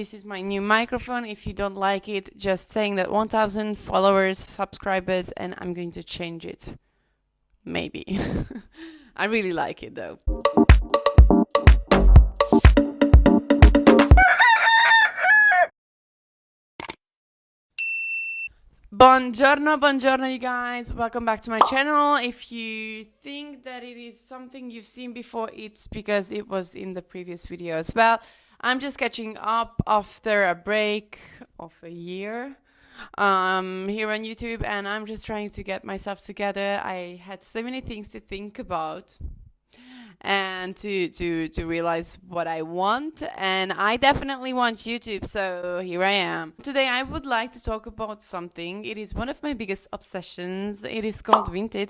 This is my new microphone. If you don't like it, just saying that 1000 followers, subscribers, and I'm going to change it. Maybe. I really like it though. Buongiorno, you guys. Welcome back to my channel. If you think that it is something you've seen before, it's because it was in the previous video as well. I'm just catching up after a break of a year here on YouTube, and I'm just trying to get myself together. I had so many things to think about and to realize what I want, and I definitely want YouTube, so here I am. Today I would like to talk about something. It is one of my biggest obsessions. It is called Vinted.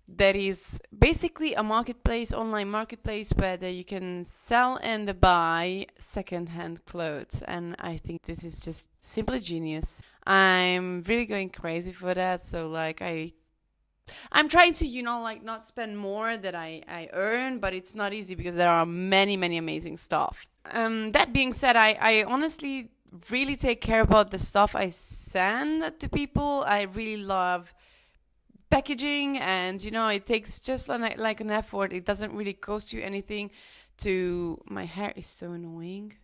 That is basically a marketplace, online marketplace, where you can sell and buy secondhand clothes, and I think this is just simply genius. I'm really going crazy for that, so like I'm trying to, like not spend more that I earn, but it's not easy because there are many amazing stuff. That being said, I honestly really take care about the stuff I send to people. I really love packaging, and it takes just like an effort. It doesn't really cost you anything to... My hair is so annoying.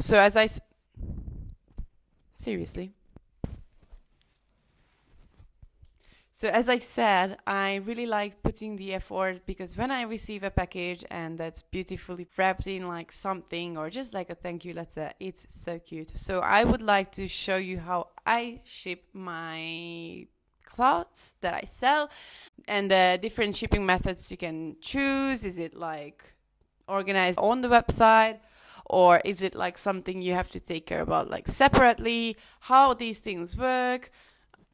So seriously. So as I said, I really like putting the effort, because when I receive a package and that's beautifully wrapped in like something, or just like a thank you letter, it's so cute. So I would like to show you how I ship my clothes that I sell, and the different shipping methods you can choose. Is it like organized on the website, or is it like something you have to take care about like separately? How these things work?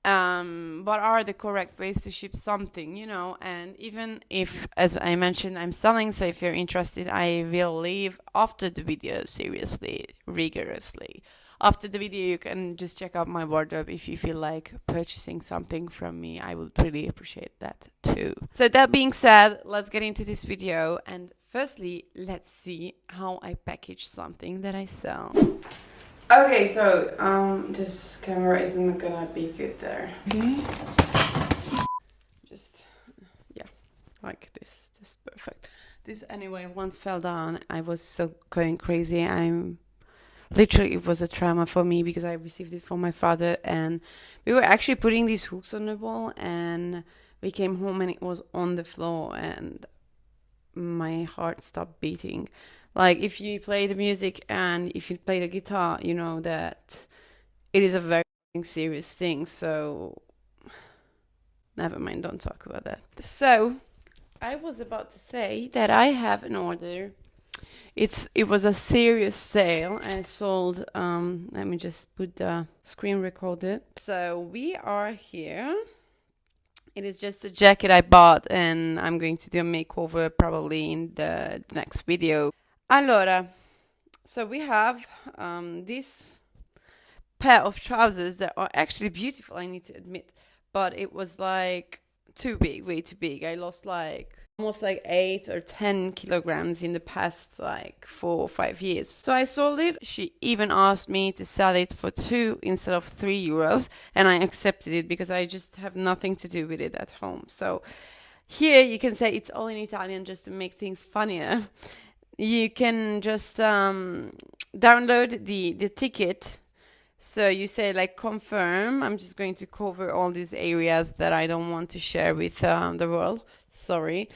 What are the correct ways to ship something, and even if, as I mentioned, I'm selling, so if you're interested, I will leave after the video, seriously, rigorously. After the video, you can just check out my wardrobe if you feel like purchasing something from me. I would really appreciate that too. So that being said, let's get into this video, and firstly, let's see how I package something that I sell. Okay, so this camera isn't gonna be good there. Okay. Just like this. This is perfect. This anyway once fell down. I was so going crazy. It was a trauma for me, because I received it from my father, and we were actually putting these hooks on the wall, and we came home and it was on the floor, and my heart stopped beating. Like, if you play the music and if you play the guitar, you know that it is a very serious thing. So never mind, don't talk about that. So I was about to say that I have an order. It was a serious sale. I sold, let me just put the screen recorder. So we are here. It is just a jacket I bought, and I'm going to do a makeover probably in the next video. Allora, so we have this pair of trousers that are actually beautiful, I need to admit, but it was like too big, way too big. I lost like almost like 8 or 10 kilograms in the past like 4 or 5 years. So I sold it. She even asked me to sell it for 2 instead of 3 euros, and I accepted it because I just have nothing to do with it at home. So here you can say it's all in Italian just to make things funnier. You can just download the ticket. So you say like confirm. I'm just going to cover all these areas that I don't want to share with the world. Sorry.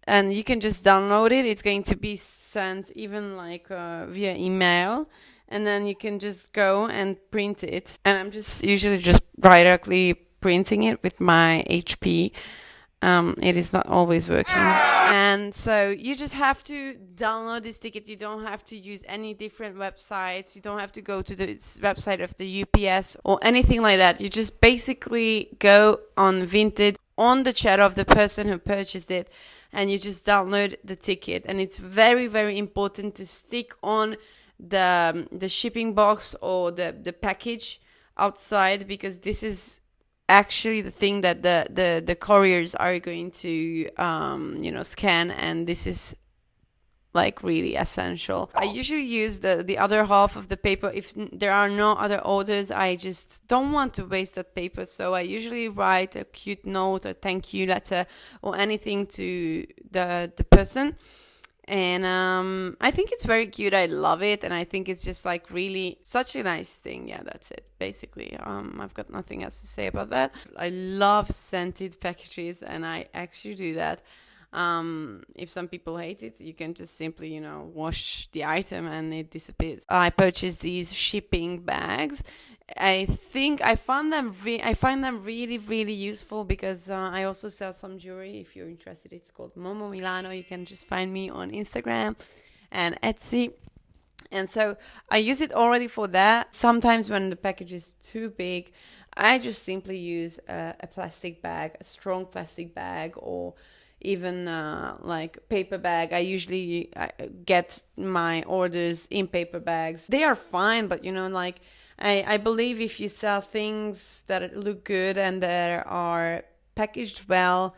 And you can just download it. It's going to be sent even like via email. And then you can just go and print it. And I'm just usually just directly printing it with my HP. It is not always working. And so you just have to download this ticket. You don't have to use any different websites. You don't have to go to the website of the UPS or anything like that. You just basically go on Vinted, on the chat of the person who purchased it, and you just download the ticket. And it's very important to stick on the shipping box or the package outside, because this is actually the thing that the couriers are going to scan, and this is like really essential. I usually use the other half of the paper if there are no other orders. I just don't want to waste that paper, so I usually write a cute note, a thank you letter, or anything to the person. And I think it's very cute. I love it, and I think it's just like really such a nice thing. Yeah, that's it basically. I've got nothing else to say about that. I love scented packages, and I actually do that. If some people hate it, you can just simply, wash the item and it disappears. I purchased these shipping bags. I think I find them really, really useful because I also sell some jewelry. If you're interested, it's called Momo Milano. You can just find me on Instagram and Etsy. And so I use it already for that. Sometimes when the package is too big, I just simply use a plastic bag, a strong plastic bag, or even like paper bag. I usually get my orders in paper bags. They are fine, but I believe if you sell things that look good and that are packaged well,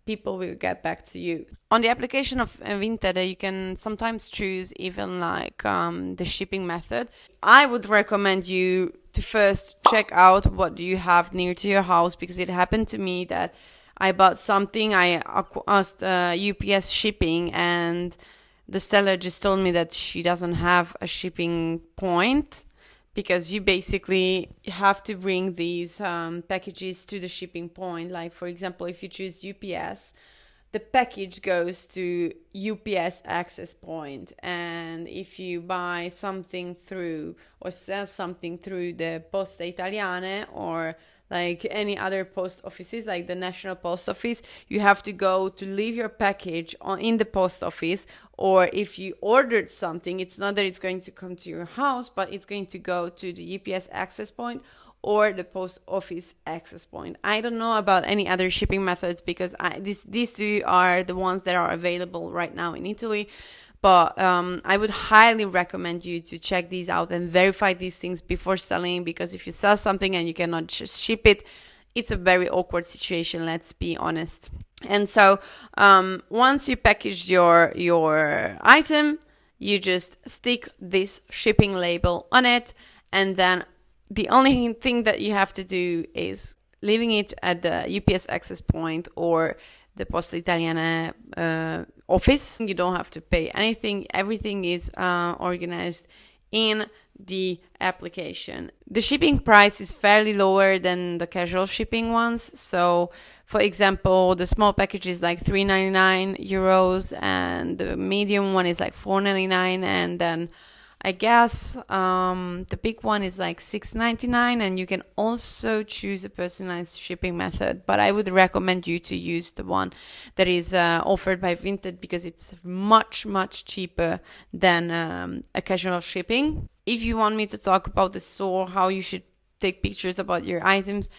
people will get back to you. On the application of Vinted, you can sometimes choose even like the shipping method. I would recommend you to first check out what do you have near to your house, because it happened to me that I bought something, I asked UPS shipping, and the seller just told me that she doesn't have a shipping point, because you basically have to bring these packages to the shipping point. Like, for example, if you choose UPS, the package goes to UPS access point. And if you buy something through or sell something through the Poste Italiane or like any other post offices, like the National Post Office, you have to go to leave your package in the post office. Or if you ordered something, it's not that it's going to come to your house, but it's going to go to the UPS access point or the post office access point. I don't know about any other shipping methods, because these two are the ones that are available right now in Italy. But I would highly recommend you to check these out and verify these things before selling, because if you sell something and you cannot just ship it, it's a very awkward situation, let's be honest. And so once you package your item, you just stick this shipping label on it, and then the only thing that you have to do is leaving it at the UPS access point or the Poste Italiane office. You don't have to pay anything. Everything is organized in the application. The shipping price is fairly lower than the casual shipping ones. So, for example, the small package is like €3.99 and the medium one is like $4.99, and then I guess the big one is like $6.99, and you can also choose a personalized shipping method. But I would recommend you to use the one that is offered by Vinted, because it's much, much cheaper than a casual shipping. If you want me to talk about the store, how you should take pictures about your items,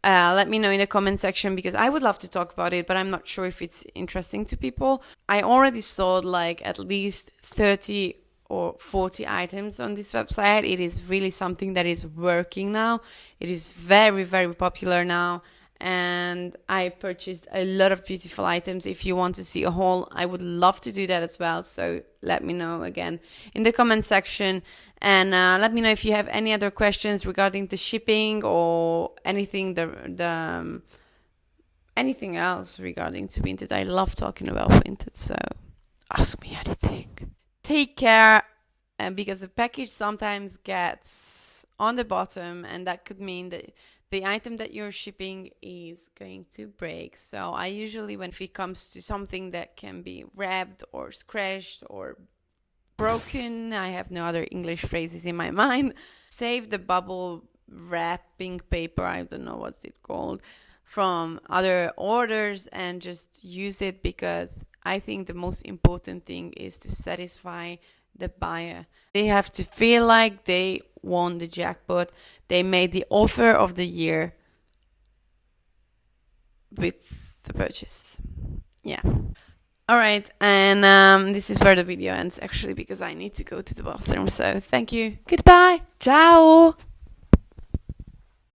let me know in the comment section, because I would love to talk about it, but I'm not sure if it's interesting to people. I already sold like at least 30 or 40 items on this website. It is really something that is working now. It is very, very popular now. And I purchased a lot of beautiful items. If you want to see a haul, I would love to do that as well. So let me know again in the comment section. And let me know if you have any other questions regarding the shipping or anything, anything else regarding to Vinted. I love talking about Vinted, so ask me anything. Take care, because the package sometimes gets on the bottom, and that could mean that the item that you're shipping is going to break. So I usually, when it comes to something that can be wrapped or scratched or broken, I have no other English phrases in my mind, save the bubble wrapping paper, I don't know what's it called, from other orders and just use it, because I think the most important thing is to satisfy the buyer. They have to feel like they won the jackpot. They made the offer of the year with the purchase. Yeah. All right. And this is where the video ends, actually, because I need to go to the bathroom. So thank you. Goodbye. Ciao.